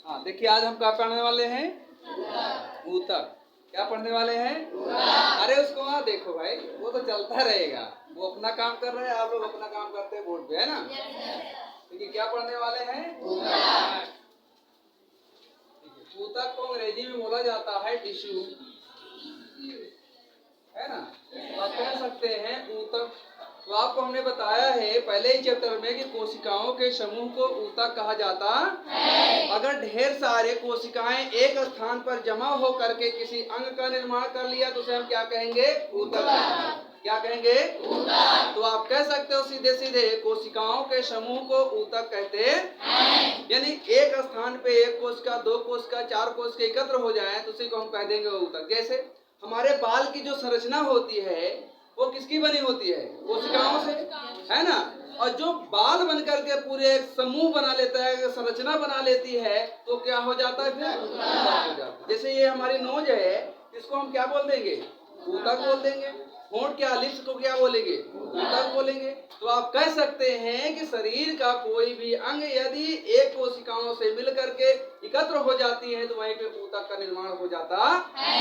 हाँ देखिए, आज हम क्या पढ़ने वाले हैं? ऊतक। क्या पढ़ने वाले हैं? अरे उसको वहाँ देखो भाई, वो तो चलता रहेगा। वो अपना काम कर रहे हैं, आप लोग अपना काम करते हैं बोर्ड पे, है ना? देखिए क्या पढ़ने वाले हैं? ऊतक को अंग्रेजी में बोला जाता है टिश्यू, है ना? तो आप कह सकते हैं ऊतक। तो आपको हमने बताया है पहले ही चैप्टर में कि कोशिकाओं के समूह को ऊतक कहा जाता है। अगर ढेर सारे कोशिकाएं एक स्थान पर जमा हो करके किसी अंग का निर्माण कर लिया तो उसे हम क्या कहेंगे? ऊतक। क्या कहेंगे? ऊतक। तो आप कह सकते हो सीधे सीधे कोशिकाओं के समूह को ऊतक कहते हैं। यानी एक स्थान पे एक कोशिका, दो कोशिका, चार कोशिका एकत्र हो जाए तो उसी को हम कह देंगे ऊतक। जैसे हमारे बाल की जो संरचना होती है वो किसकी बनी होती है? कोशिकाओं से, है ना? और जो बाल बन करके पूरे एक समूह बना लेता है, संरचना बना लेती है, तो क्या हो जाता है? फिर ऊतक हो जाता है। जैसे ये हमारी नोज है, इसको हम क्या बोल देंगे? ऊतक बोल देंगे। होंठ क्या, लिप्स को क्या बोलेंगे? ऊतक बोलेंगे। तो आप कह सकते हैं कि शरीर का कोई भी अंग यदि एक कोशिकाओं से मिल करके एकत्र हो जाती है तो वहीं पे ऊतक का निर्माण हो जाता है।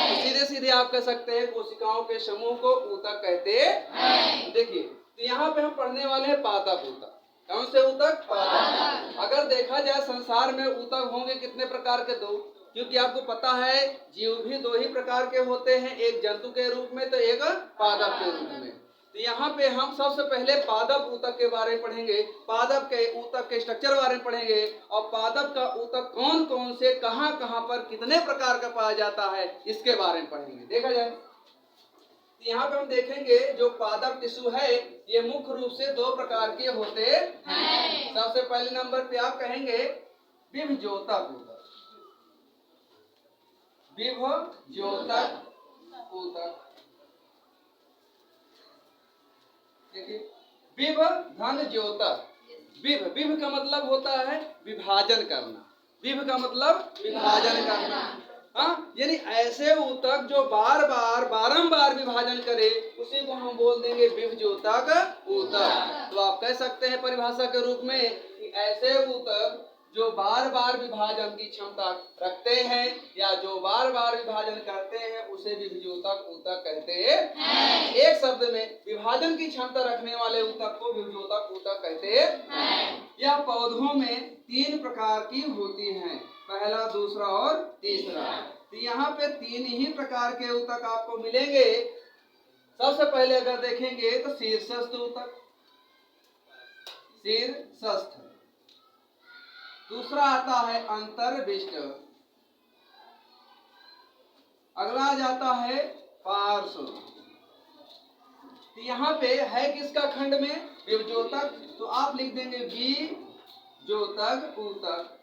तो सीधे सीधे आप कह सकते हैं कोशिकाओं के समूह को ऊतक कहते हैं। देखिए, तो यहाँ पे हम पढ़ने वाले हैं पादप ऊतक। कौन से ऊतक? पादप। अगर देखा जाए संसार में ऊतक होंगे कितने प्रकार के? दो। क्योंकि आपको पता है जीव भी दो ही प्रकार के होते हैं, एक जंतु के रूप में तो एक पादप के रूप में। तो यहाँ पे हम सबसे पहले पादप ऊतक के बारे में पढ़ेंगे, पादप के ऊतक के स्ट्रक्चर बारे में पढ़ेंगे, और पादप का ऊतक कौन कौन से कहाँ कहाँ पर कितने प्रकार का पाया जाता है इसके बारे में पढ़ेंगे। देखा जाए तो यहाँ पे हम देखेंगे जो पादप टिश्यू है ये मुख्य रूप से दो प्रकार के होते हैं। सबसे पहले नंबर पे आप कहेंगे विभज्योतक ऊतक। विभज्योतक ऊतक। देखिए, विभ धन ज्योतक। विभ, विभ का मतलब होता है विभाजन करना। विभ का मतलब विभाजन करना। हाँ, यानी ऐसे ऊतक जो बार बार बारंबार विभाजन करे उसी को हम बोल देंगे विभज्योतक ऊतक। तो आप कह सकते हैं परिभाषा के रूप में कि ऐसे ऊतक जो बार बार विभाजन की क्षमता रखते हैं या जो बार बार विभाजन करते हैं उसे विभज्योतक ऊतक कहते हैं। एक शब्द में विभाजन की क्षमता रखने वाले ऊतक को विभज्योतक ऊतक कहते हैं। यह पौधों में तीन प्रकार की होती हैं, पहला, दूसरा और तीसरा। तो यहाँ पे तीन ही प्रकार के ऊतक आपको मिलेंगे। सबसे पहले अगर देखेंगे तो शीर्षस्थ ऊतक, शीर्षस्थ। दूसरा आता है अंतर्विष्ट। अगला जाता है पार्श्व। तो यहाँ पे है किसका खंड में? विभज्योतक। तो आप लिख देंगे विभज्योतक ऊतक।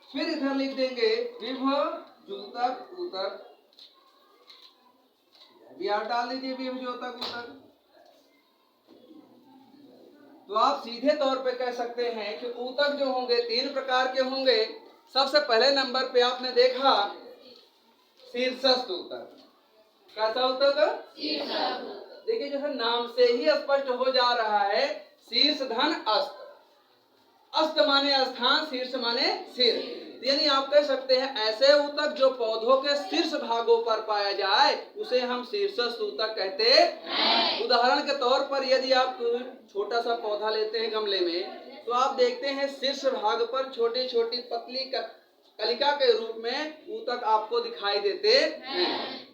फिर इधर लिख देंगे विभज्योतक ऊतक, भी आप डाल दीजिए विभज्योतक ऊतक। तो आप सीधे तौर पे कह सकते हैं कि ऊतक जो होंगे तीन प्रकार के होंगे। सबसे पहले नंबर पे आपने देखा शीर्षस्थ ऊतक। कैसा ऊतक? देखिए, जैसे नाम से ही स्पष्ट हो जा रहा है, शीर्ष धन अस्त। अस्त माने स्थान, शीर्ष माने सिर। यानी आप कह सकते हैं ऐसे ऊतक जो पौधों के शीर्ष भागों पर पाया जाए उसे हम शीर्षस्थ ऊतक कहते हैं। उदाहरण के तौर पर यदि आप छोटा सा पौधा लेते हैं गमले में तो आप देखते हैं शीर्ष भाग पर छोटी छोटी पतली कलिका के रूप में ऊतक आपको दिखाई देते हैं।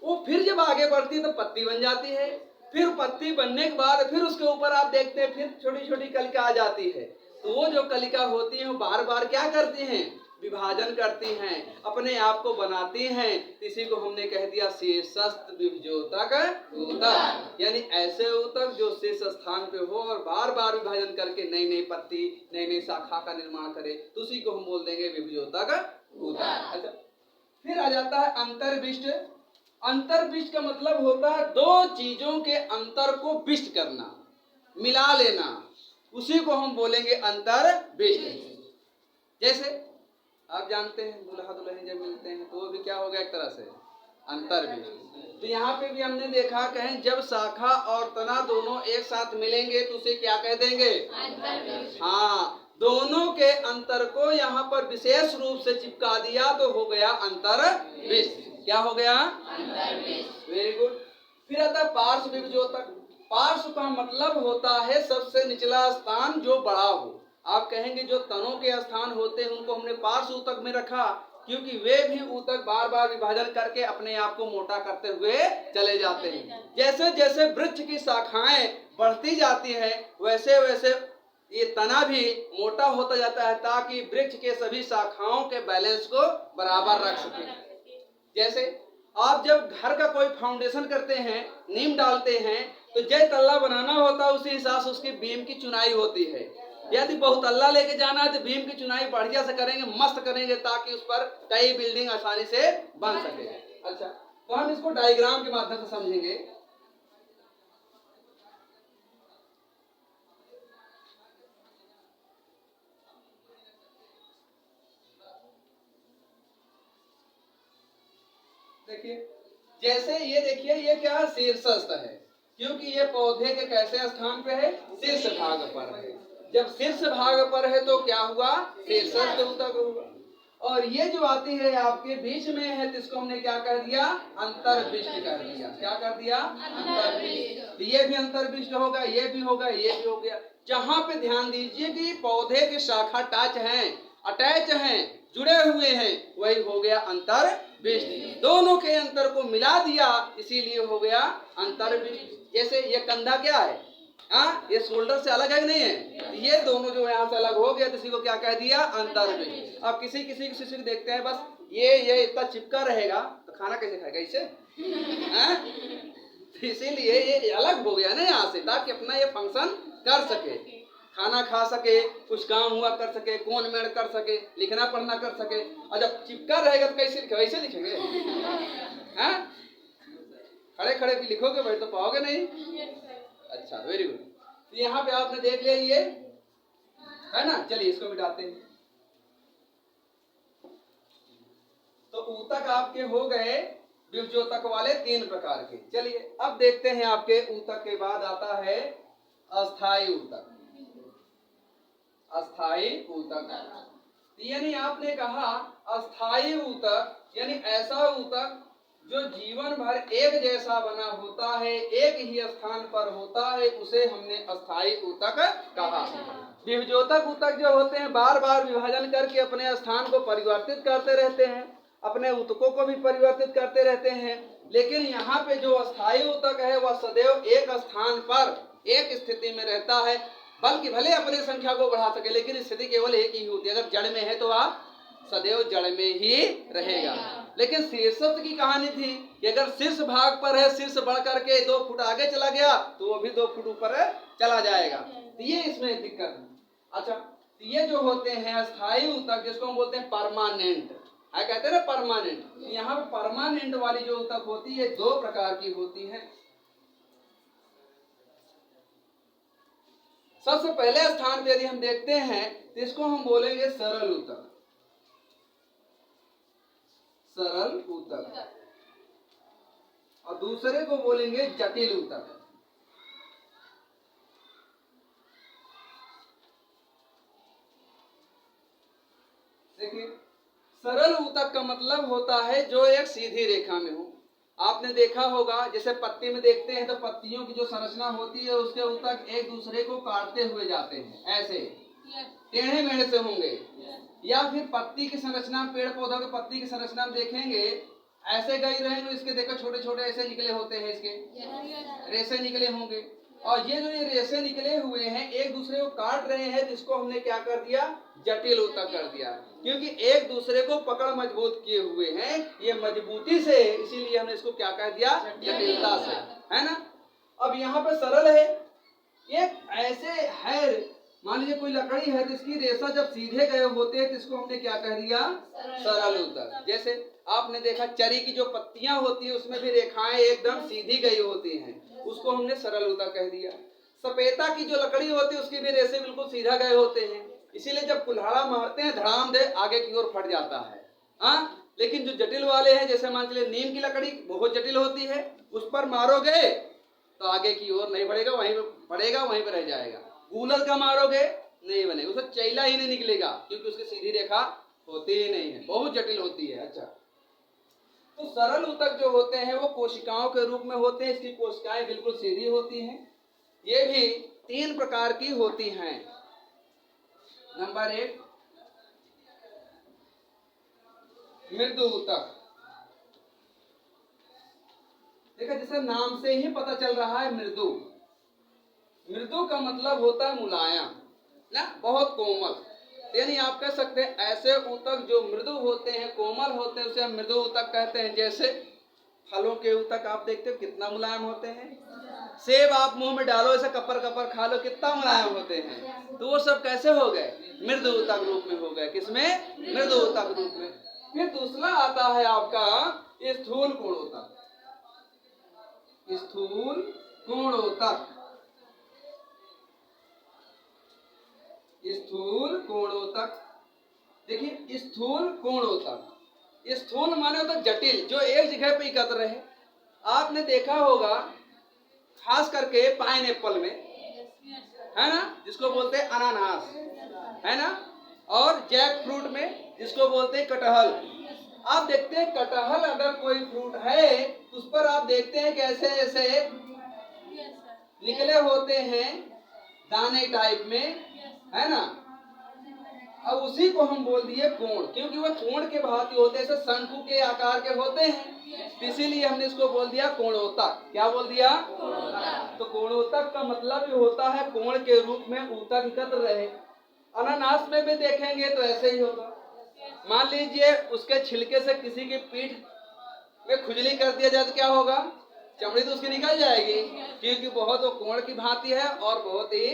वो फिर जब आगे बढ़ती है तो पत्ती बन जाती है। फिर पत्ती बनने के बाद फिर उसके ऊपर आप देखते हैं फिर छोटी छोटी कलिका आ जाती है। तो वो जो कलिका होती है वो बार बार क्या करती हैं? विभाजन करती हैं, अपने आप को बनाती हैं। इसी को हमने कह दिया शीर्षस्थ विभज्योतक ऊतक। यानी ऐसे ऊतक जो शीर्ष स्थान पे हो और बार बार विभाजन करके नई नई पत्ती, नई नई शाखा का निर्माण करे तो उसी को हम बोल देंगे विभज्योतक ऊतक। अच्छा, फिर आ जाता है अंतर्विष्ट। अंतर्विष्ट का मतलब होता है दो चीजों के अंतर को विष्ट करना, मिला लेना, उसी को हम बोलेंगे अंतर्विष्ट। जैसे आप जानते हैं दूल्हा दुल्हन जब मिलते हैं तो वो भी क्या हो गया? एक तरह से अंतर्विष्ट। तो यहाँ पे भी हमने देखा कहें जब शाखा और तना दोनों एक साथ मिलेंगे तो उसे क्या कह देंगे? अंतर्विष्ट। हाँ, दोनों के अंतर को यहाँ पर विशेष रूप से चिपका दिया तो हो गया अंतर्विष्ट। क्या हो गया? Very good. फिर आता है पार्श्व विभज्योतक। पार्श्व का मतलब होता है सबसे निचला स्थान जो बड़ा हो। आप कहेंगे जो तनों के स्थान होते हैं उनको हमने पार्श्व ऊतक में रखा, क्योंकि वे भी ऊतक बार बार विभाजन करके अपने आप को मोटा करते हुए चले जाते हैं। जैसे जैसे वृक्ष की शाखाएं बढ़ती जाती हैं वैसे वैसे ये तना भी मोटा होता जाता है, ताकि वृक्ष के सभी शाखाओं के बैलेंस को बराबर रख सके। जैसे आप जब घर का कोई फाउंडेशन करते हैं, नींव डालते हैं, तो जय तल्ला बनाना होता है उसी हिसाब से उसकी बीम की चुनाई होती है। यदि बहुतल्ला लेके जाना है तो बीम की चुनाई बढ़िया से करेंगे, मस्त करेंगे, ताकि उस पर कई बिल्डिंग आसानी से बन सके। अच्छा, तो हम इसको डायग्राम के माध्यम से समझेंगे। देखिए, जैसे ये देखिए, ये क्या है? शीर्षस्थ है, क्योंकि ये पौधे के कैसे स्थान पे है? शीर्ष भाग पर है। जब शीर्ष भाग पर है तो क्या हुआ? शीर्षस्थ ऊतक हुआ। और ये जो आती है आपके बीच में है, तो इसको हमने क्या कर दिया? अंतर्विष्ट कर दिया। क्या कर दिया? अंतर्विष्ट। ये भी अंतर्विष्ट होगा, ये भी होगा, ये भी हो गया। जहां पे ध्यान दीजिए कि पौधे के शाखा टच हैं, अटैच हैं, जुड़े हुए हैं, वही हो गया अंतर्विष्ट। दोनों के अंतर को मिला दिया, इसीलिए हो गया अंतर्विष्ट। जैसे ये कंधा क्या है? हाँ, ये शोल्डर से अलग है कि नहीं है? ये दोनों जो यहाँ से अलग हो गया, तो इसी को क्या कह दिया? अंतर्विष्ट। अब किसी किसी शिशु को देखते हैं, बस ये इतना चिपका रहेगा तो खाना कैसे खाएगा इसे? इसीलिए ये अलग हो गया ना यहाँ से, ताकि अपना ये फंक्शन कर सके, खाना खा सके, कुछ काम हुआ कर सके, कौन मेड़ कर सके, लिखना पढ़ना कर सके। और जब चिपका रहेगा तो कैसे कैसे लिखेंगे? हाँ, खड़े खड़े भी लिखोगे, बैठ तो पाओगे नहीं। अच्छा, वेरी गुड। तो यहाँ पे आपने देख लिया, ये है ना। चलिए इसको मिटाते हैं। तो ऊतक आपके हो गए विभज्योतक वाले 3 प्रकार के। चलिए अब देखते हैं आपके ऊतक के बाद आता है अस्थायी ऊतक। अस्थायी ऊतक यानी आपने कहा अस्थायी ऊतक यानी ऐसा ऊतक जो जीवन भर एक जैसा बना होता है, एक ही स्थान पर होता है, उसे हमने अस्थायी ऊतक कहा। विभज्योतक ऊतक जो होते हैं बार बार विभाजन करके अपने स्थान को परिवर्तित करते रहते हैं, अपने ऊतकों को भी परिवर्तित करते रहते हैं। लेकिन यहाँ पे जो अस्थायी ऊतक है वह सदैव एक स्थान पर एक स्थिति में रहता है, बल्कि भले अपनी संख्या को बढ़ा सके, लेकिन स्थिति केवल एक ही होती है। अगर जड़ में है तो वह सदैव जड़ में ही रहेगा। लेकिन शीर्षस्थ की कहानी थी कि अगर शीर्ष भाग पर है, शीर्ष बढ़ करके 2 फुट आगे चला गया तो वो भी 2 फुट ऊपर चला जाएगा। तो ये इसमें दिक्कत है। अच्छा, तो ये जो होते हैं अस्थायी ऊतक, जिसको हम बोलते हैं परमानेंट है, कहते हैं ना परमानेंट। यहाँ पे परमानेंट वाली जो ऊतक होती है 2 प्रकार की होती है। सबसे पहले स्थान पे यदि हम देखते हैं तो इसको हम बोलेंगे सरल ऊतक। सरल ऊतक। और दूसरे को बोलेंगे जटिल ऊतक। देखिए, सरल ऊतक का मतलब होता है जो एक सीधी रेखा में हो। आपने देखा होगा, जैसे पत्ती में देखते हैं तो पत्तियों की जो संरचना होती है उसके ऊतक एक दूसरे को काटते हुए जाते हैं, ऐसे टेढ़े मेढ़े से होंगे। या फिर पत्ती की संरचना, पेड़ पौधों के पत्ती की संरचना में देखेंगे ऐसे गई रहेंगे, इसके देखो छोटे छोटे ऐसे निकले होते हैं, इसके रेशे निकले होंगे। और ये जो ये रेशे निकले हुए हैं एक दूसरे को काट रहे हैं, जिसको हमने क्या कर दिया? जटिल ऊतक कर दिया, क्योंकि एक दूसरे को पकड़ मजबूत किए हुए हैं ये मजबूती से, इसीलिए हमने इसको क्या कह दिया? जटिलता से, है ना। अब यहाँ पे सरल है, एक ऐसे है, मान लीजिए कोई लकड़ी है तो इसकी रेशा जब सीधे गए होते हैं तो इसको हमने क्या कह दिया? सरल ऊतक। जैसे आपने देखा चरी की जो पत्तियां होती है उसमें भी रेखाएं एकदम सीधी गई होती हैं, उसको हमने सरल ऊतक कह दिया। सपेता की जो लकड़ी होती है उसकी भी रेशे बिल्कुल सीधा गए होते हैं, इसीलिए जब कुल्हाड़ा मारते हैं धड़ाम दे आगे की ओर फट जाता है। लेकिन जो जटिल वाले हैं, जैसे मान लीजिए नीम की लकड़ी बहुत जटिल होती है, उस पर मारोगे तो आगे की ओर नहीं बढ़ेगा, वहीं पे पड़ेगा, वहीं पे रह जाएगा। गूलर का मारोगे नहीं बनेगा, उसका चैला ही नहीं निकलेगा, क्योंकि उसकी सीधी रेखा होती ही नहीं है, बहुत जटिल होती है। अच्छा, तो सरल ऊतक जो होते हैं वो कोशिकाओं के रूप में होते हैं, इसकी कोशिकाएं बिल्कुल सीधी होती हैं। ये भी 3 प्रकार की होती हैं। नंबर 1 मृदु ऊतक। देखा, जैसे नाम से ही पता चल रहा है मृदु। मृदु का मतलब होता है मुलायम ना, बहुत कोमल। यानी आप कह सकते हैं ऐसे ऊतक जो मृदु होते हैं, कोमल होते हैं, उसे हम मृदु ऊतक कहते हैं। जैसे फलों के ऊतक आप देखते हो कितना मुलायम होते हैं। सेब आप मुंह में डालो, ऐसे कपर कपर खा लो, कितना मुलायम होते हैं। तो वो सब कैसे हो गए? मृदु ऊतक रूप में हो गए। किसमें? मृदु ऊतक रूप में। फिर दूसरा आता है आपका स्थूल कोणोतक। स्थूल कोणोतक, स्थूल कोणोतक। देखिए, स्थूल कोणोतक, स्थूल माने होता जटिल, जो एक जगह पे एकत्र रहे। आपने देखा होगा खास करके पाइनएप्पल में, है ना, जिसको बोलते हैं अनानास, है ना, और जैक फ्रूट में जिसको बोलते हैं कटहल। आप देखते हैं कटहल अगर कोई फ्रूट है तो उस पर आप देखते हैं कैसे ऐसे निकले होते हैं दाने टाइप में, है ना। अब उसी को हम बोल दिए कोण, क्योंकि वह कोण के भांति होते हैं, ऐसे शंकु के आकार के होते हैं, इसीलिए हमने इसको बोल दिया कोणोतक। क्या बोल दिया? तो कोणोतक का मतलब ही होता है कोण के रूप में ऊतक एकत्र रहे। अनानास में भी देखेंगे तो ऐसे ही होगा। मान लीजिए उसके छिलके से किसी की पीठ में खुजली कर दिया जाए तो क्या होगा? चमड़ी तो उसकी निकल जाएगी, क्योंकि बहुत वो कोण की भांति है और बहुत ही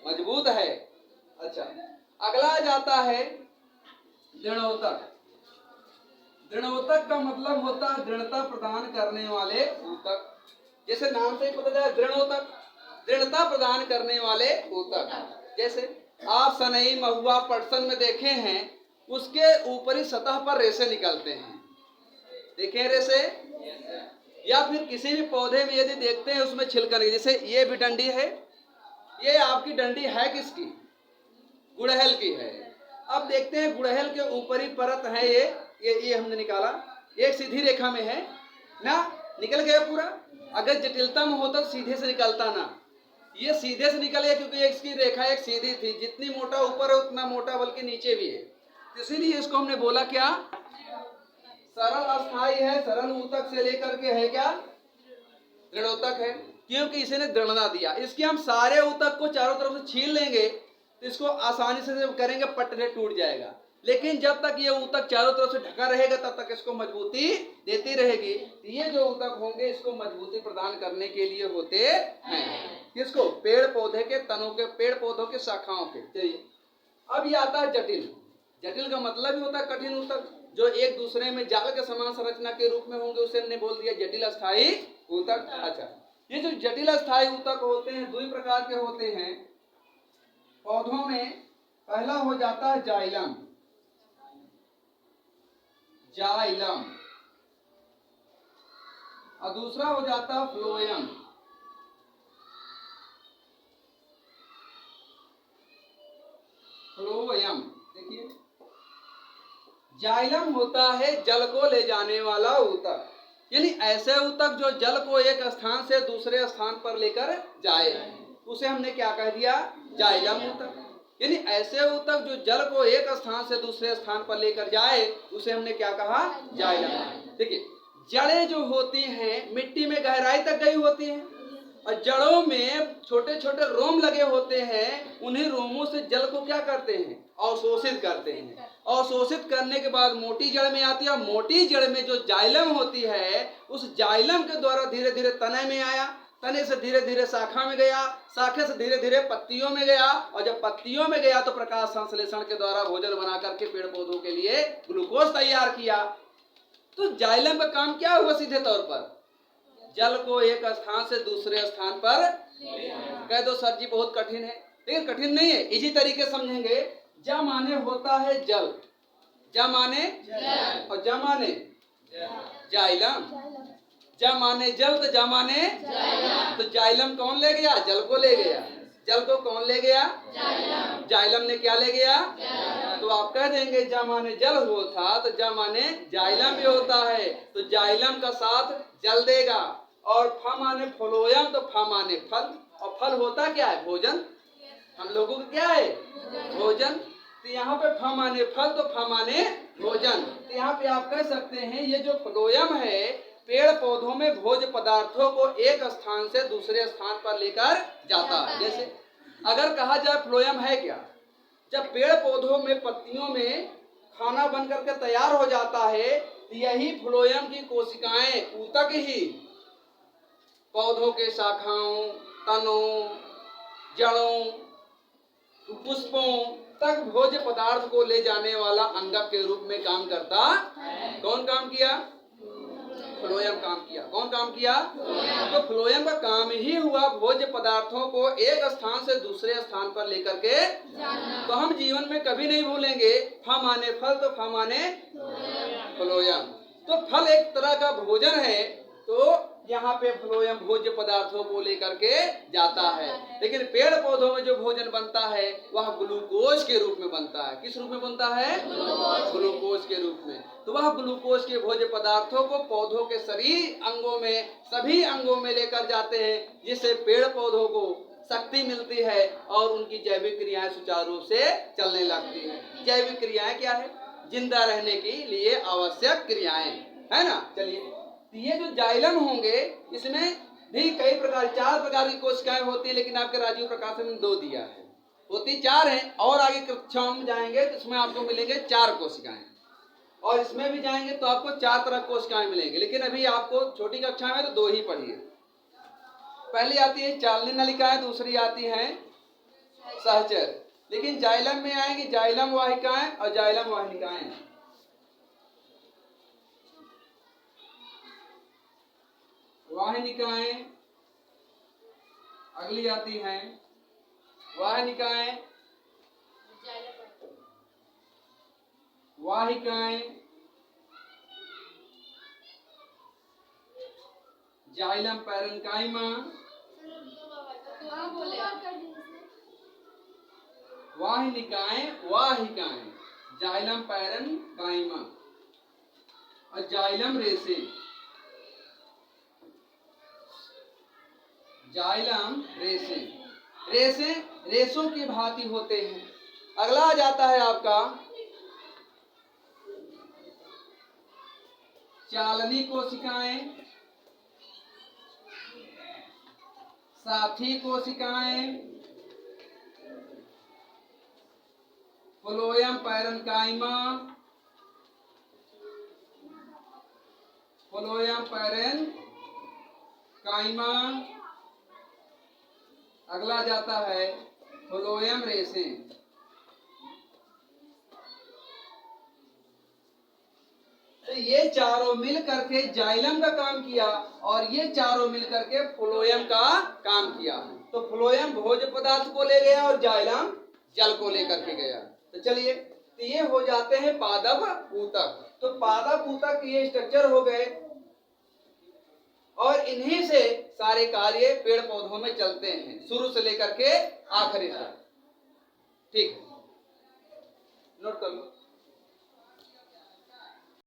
मजबूत है। अच्छा, अगला जाता है दृढ़ोतक। दृढ़ोतक का मतलब होता है दृढ़ता प्रदान करने वाले ऊतक। जैसे नाम से ही पता चला दृढ़ोतक, दृढ़ता प्रदान करने वाले ऊतक। जैसे आप सनई, महुआ, पटसन में देखे हैं, उसके ऊपरी सतह पर रेशे निकलते हैं, देखे रेशे। या फिर किसी भी पौधे में यदि देखते हैं उसमें छिलका नहीं, जैसे ये भी डंडी है, ये आपकी डंडी है किसकी? गुड़हल की है। अब देखते हैं गुड़हल के ऊपरी परत है, ये हमने निकाला, एक सीधी रेखा में है ना, निकल गया पूरा। अगर जटिलता में होता तो सीधे से निकलता ना, ये सीधे से निकल गया क्योंकि इसकी रेखा एक सीधी थी। जितनी मोटा ऊपर है उतना मोटा बल्कि नीचे भी है, इसीलिए इसको हमने बोला क्या? सरल अस्थाई है। सरल ऊतक से लेकर के है क्या? दृढ़ोतक है, क्योंकि इसे ने दृढ़ता दिया। इसके हम सारे ऊतक को चारों तरफ से छीन लेंगे तो इसको आसानी से जब करेंगे पट से टूट जाएगा, लेकिन जब तक ये ऊतक चारों तरफ से ढका रहेगा तब तक इसको मजबूती देती रहेगी। ये जो ऊतक होंगे इसको मजबूती प्रदान करने के लिए होते हैं। किसको? पेड़ पौधे के तनों के, पेड़ पौधों के शाखाओं के। चलिए, अब ये आता है जटिल। जटिल का मतलब ही होता है कठिन ऊतक, जो एक दूसरे में जाल के समान संरचना के रूप में होंगे, उसे हमने बोल दिया जटिल अस्थाई ऊतक। अच्छा, ये जो जटिल अस्थाई ऊतक होते हैं 2 प्रकार के होते हैं पौधों में। पहला हो जाता है जाइलम, जाइलम, और दूसरा हो जाता है फ्लोएम। फ्लोएम, देखिए, जाइलम होता है जल को ले जाने वाला ऊतक, यानी ऐसे ऊतक जो जल को एक स्थान से दूसरे स्थान पर लेकर जाए, उसे हमने क्या कह दिया? जाइलम ऊतक। यानी ऐसे ऊतक जो जल को एक स्थान से दूसरे स्थान पर लेकर जाए, उसे हमने क्या कहा? जाइलम। देखिए, जड़ें जो होती हैं मिट्टी में गहराई तक गई होती हैं, और जड़ों में छोटे छोटे रोम लगे होते हैं। उन्हीं रोमों से जल को क्या करते हैं? अवशोषित करते हैं। अवशोषित करने के बाद मोटी जड़ में आती है। मोटी जड़ में जो जाइलम होती है, उस जाइलम के द्वारा धीरे धीरे तने में आया, तने से धीरे धीरे शाखा में गया, शाखे से धीरे धीरे पत्तियों में गया, और जब पत्तियों में गया तो प्रकाश संश्लेषण के द्वारा भोजन बना करके पेड़ पौधों के लिए ग्लूकोज तैयार किया। तो जाइलम का काम क्या हुआ? सीधे तौर पर जल को एक स्थान से दूसरे स्थान पर। कह दो सर जी बहुत कठिन है, लेकिन कठिन नहीं है, इसी तरीके समझेंगे। ज माने होता है जल, ज माने और ज माने जाइलम। ज माने जल तो ज माने, तो जाइलम कौन ले गया? जल को ले गया। जल को कौन ले गया? जाइलम ने क्या ले गया? तो आप कह देंगे जा माने जल होता तो जा माने जाइलम भी होता है, तो जाइलम का साथ जल देगा। और फ माने फ्लोयम, तो फ माने फल, और फल होता क्या है? भोजन। हम लोगों को क्या है? भोजन। तो यहाँ पे फ माने फल, तो फ माने भोजन। तो यहाँ पे आप कह सकते हैं ये जो फ्लोयम है पेड़ पौधों में भोज्य पदार्थों को एक स्थान से दूसरे स्थान पर लेकर जाता है। जैसे अगर कहा जाए फ्लोयम है क्या, जब पेड़ पौधों में पत्तियों में खाना बन करके तैयार हो जाता है तो यही फ्लोयम की कोशिकाएं ऊतक ही पौधों के शाखाओं, तनों, जड़ों, पुष्पों तक भोज्य पदार्थ को ले जाने वाला अंगक के रूप में काम करता। कौन काम किया? फ्लोयम काम किया। कौन काम किया? तो फ्लोयम का काम ही हुआ भोज्य पदार्थों को एक स्थान से दूसरे स्थान पर लेकर के। तो हम जीवन में कभी नहीं भूलेंगे फ माने फल, तो फ माने फ्लोयम। तो फल एक तरह का भोजन है, तो यहाँ पे फ्लोयम भोज्य पदार्थों को लेकर के जाता है। लेकिन पेड़ पौधों में जो भोजन बनता है वह ग्लूकोज के रूप में बनता है। किस रूप में बनता है? ग्लूकोज के रूप में। तो वह ग्लूकोज के भोज्य पदार्थों को पौधों के शरीर अंगों में, सभी अंगों में लेकर जाते हैं, जिससे पेड़ पौधों को शक्ति मिलती है और उनकी जैविक क्रियाएं सुचारू रूप से चलने लगती है। जैविक क्रियाएं क्या है? जिंदा रहने के लिए आवश्यक क्रियाएं, है ना। चलिए, ये जो जाइलम होंगे इसमें भी कई प्रकार, 4 प्रकार की कोशिकाएं होती है, लेकिन आपके राजीव प्रकाश में 2 दिया है, होती 4 हैं। और आगे कक्षाओं में जाएंगे तो इसमें आपको मिलेंगे 4 कोशिकाएं, और इसमें भी जाएंगे तो आपको 4 तरह कोशिकाएं मिलेंगी। लेकिन अभी आपको छोटी कक्षा में तो 2 ही पढ़िए। पहली आती है चालनी नलिकाएं, दूसरी आती है सहचर। लेकिन जाइलम में आएंगी जाइलम वाहिकाएं और जाइलम वाहिनिकाएं। वाहिनिकाएं अगली आती हैं। वाहिनिकाएं, वाहिकाएं, जाइलम पैरेन्काइमा, वाहिनिकाएं, वाहिकाएं, जाइलम पैरेन्काइमा और जाइलम रेसे। जाइलम रेसे, रेसे रेसों की भांति होते हैं। अगला आ जाता है आपका चालनी कोशिकाएं, साथी कोशिकाएं, फ्लोयम पैरेन्काइमा, फ्लोयम पैरेन्काइमा। अगला जाता है फ्लोयम रेसे। तो ये चारों मिल करके जाइलम का काम किया और ये चारों मिल करके फ्लोयम का काम किया। तो फ्लोयम भोज्य पदार्थ को ले गया और जाइलम जल को लेकर के गया। तो चलिए, तो ये हो जाते हैं पादप ऊतक। तो पादप ऊतक ये स्ट्रक्चर हो गए और इन्हीं से सारे कार्य पेड़ पौधों में चलते हैं, शुरू से लेकर के आखिरी तक। ठीक, नोट कर लो।